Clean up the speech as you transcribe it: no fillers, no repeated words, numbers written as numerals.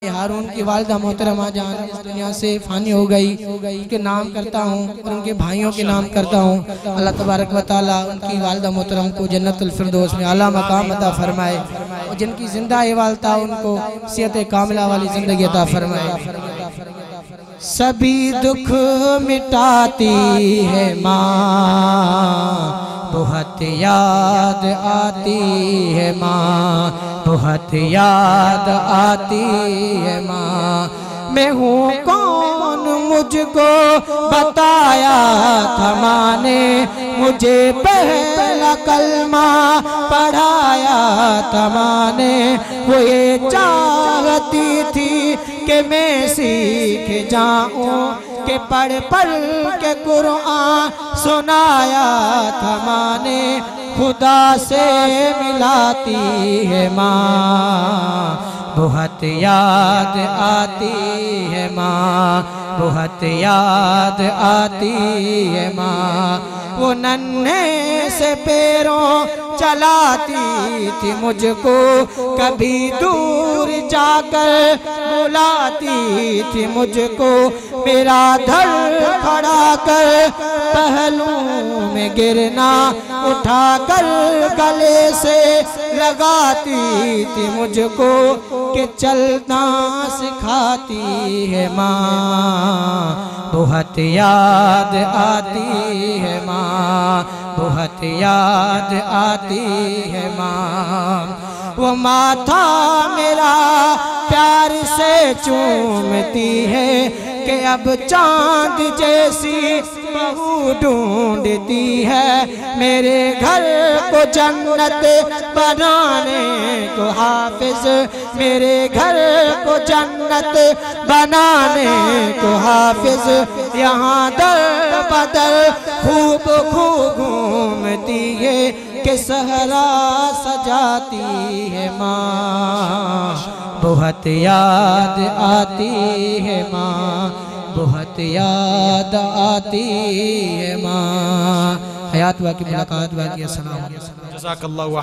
ہارون کی والدہ محترمہ جان اس دنیا سے فانی ہو گئی، ان کے نام کرتا ہوں اور ان کے بھائیوں کے نام کرتا ہوں۔ اللہ تبارک و تعالی ان کی والدہ محترم کو جنت الفردوس میں اعلیٰ مقام عطا فرمائے، اور جن کی زندہ والدہ ان کو صحت کاملہ والی زندگی عطا فرمائے۔ سبھی دکھ مٹاتی ہے ماں، بہت یاد آتی ہے ماں، بہت یاد آتی ہے ماں۔ میں ہوں کون مجھ کو بتایا تھا ماں نے، مجھے پہلا کلمہ پڑھایا تھا ماں نے۔ وہ یہ چاہتی تھی کہ میں سیکھ جاؤں، کہ پڑھ پڑھ کے قرآن سنایا تھا ماں نے۔ خدا سے ملاتی ہے ماں، بہت یاد آتی ہے ماں، بہت یاد آتی ہے ماں۔ وہ ننھے سے پیروں چلاتی تھی مجھ کو، کبھی دور جا کر بلاتی تھی مجھ کو۔ میرا دھڑ کھڑا کر پہلو میں گرنا اٹھا کر گلے سے لگاتی تھی مجھ کو، کہ چلنا سکھاتی ہے ماں، بہت یاد آتی ہے ماں، بہت یاد آتی ہے ماں۔ وہ ماتھا میرا پیار سے چومتی ہے، کہ اب چاند جیسی بہو ڈھونڈتی ہے۔ میرے گھر کو جنت بنانے کو حافظ، میرے گھر کو جنت بنانے کو حافظ، یہاں در بدر خوب خوب گھومتی ہے، کہ صحرا سجاتی ہے ماں۔ بہت یاد آتی ہے ماں، بہت یاد آتی ہے ماں۔ حیات واقعی ملاقات واقعی، السلام علیکم۔ جزاک اللہ